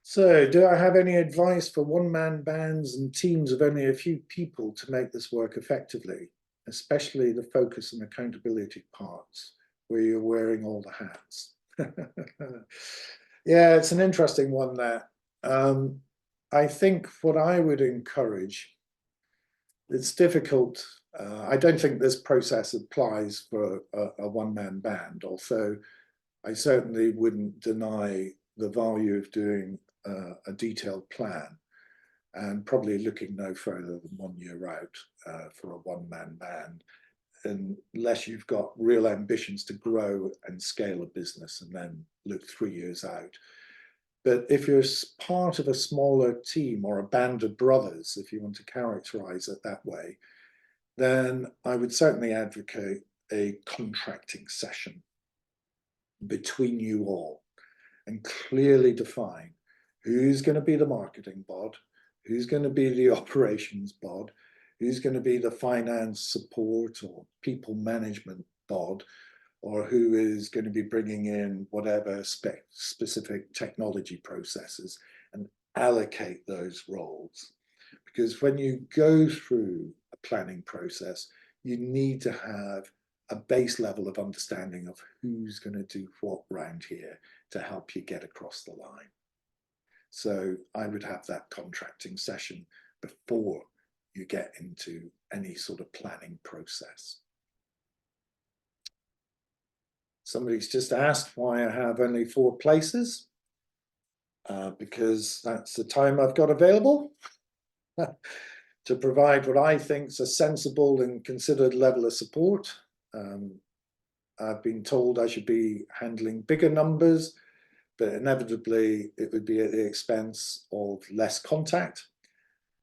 So do I have any advice for one-man bands and teams of only a few people to make this work effectively, especially the focus and accountability parts where you're wearing all the hats? Yeah, it's an interesting one there. I think what I would encourage, it's difficult. I don't think this process applies for a one-man band, although I certainly wouldn't deny the value of doing a detailed plan and probably looking no further than 1 year out for a one-man band, unless you've got real ambitions to grow and scale a business and then look 3 years out. But if you're part of a smaller team or a band of brothers, if you want to characterize it that way, then I would certainly advocate a contracting session between you all and clearly define who's going to be the marketing bod, who's going to be the operations bod, who's going to be the finance support or people management bod, or who is going to be bringing in whatever specific technology processes, and allocate those roles. Because when you go through a planning process, you need to have a base level of understanding of who's going to do what round here to help you get across the line. So I would have that contracting session before you get into any sort of planning process. Somebody's just asked why I have only 4 places, because that's the time I've got available to provide what I think is a sensible and considered level of support. I've been told I should be handling bigger numbers, but inevitably it would be at the expense of less contact.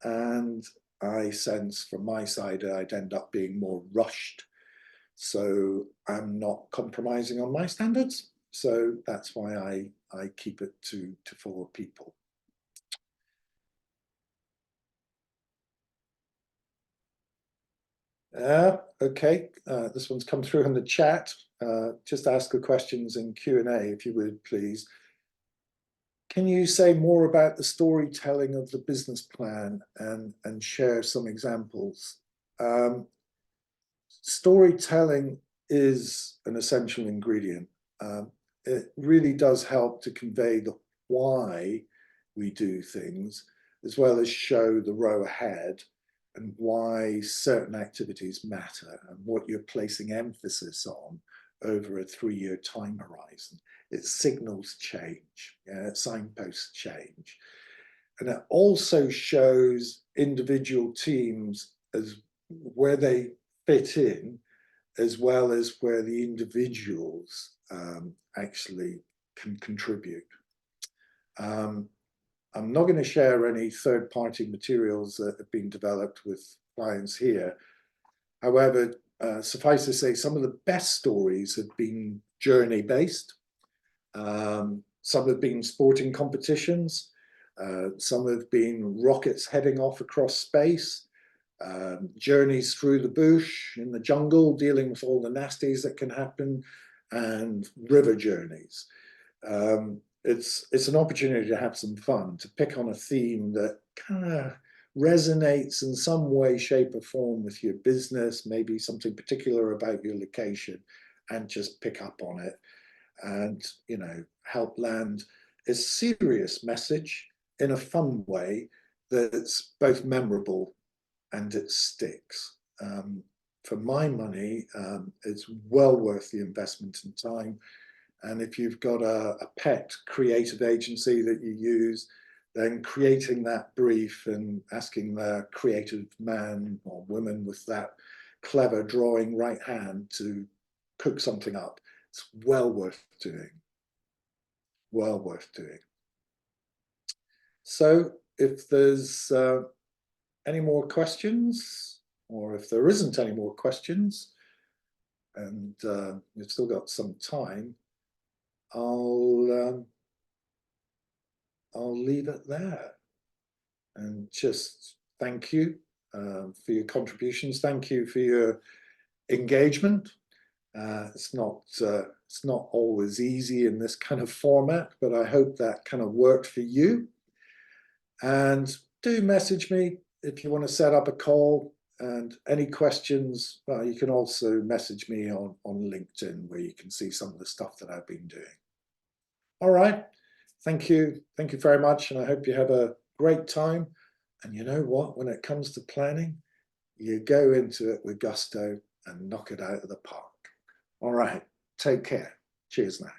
And I sense from my side I'd end up being more rushed. So I'm not compromising on my standards. So that's why I keep it to 4 people. Okay, this one's come through in the chat. Just ask the questions in Q&A if you would, please. Can you say more about the storytelling of the business plan and share some examples? Storytelling is an essential ingredient. It really does help to convey the why we do things, as well as show the road ahead and why certain activities matter and what you're placing emphasis on over a 3-year time horizon. It signals change, signposts change. And it also shows individual teams as where they fit in, as well as where the individuals actually can contribute. I'm not going to share any third-party materials that have been developed with clients here. However, suffice to say, some of the best stories have been journey-based. Some have been sporting competitions. Some have been rockets heading off across space. Journeys through the bush, in the jungle, dealing with all the nasties that can happen, and river journeys. It's an opportunity to have some fun, to pick on a theme that kind of resonates in some way, shape, or form with your business, maybe something particular about your location, and just pick up on it and, you know, help land a serious message in a fun way that's both memorable and it sticks. For my money, it's well worth the investment in time. And if you've got a pet creative agency that you use, then creating that brief and asking the creative man or woman with that clever drawing right hand to cook something up, it's well worth doing. Well worth doing. So if there's any more questions, or if there isn't any more questions, and we've still got some time, I'll leave it there. And just thank you for your contributions. Thank you for your engagement. It's not always easy in this kind of format, but I hope that kind of worked for you. And do message me if you want to set up a call, and any questions, well, you can also message me on LinkedIn, where you can see some of the stuff that I've been doing. All right. Thank you. Thank you very much. And I hope you have a great time. And you know what? When it comes to planning, you go into it with gusto and knock it out of the park. All right. Take care. Cheers now.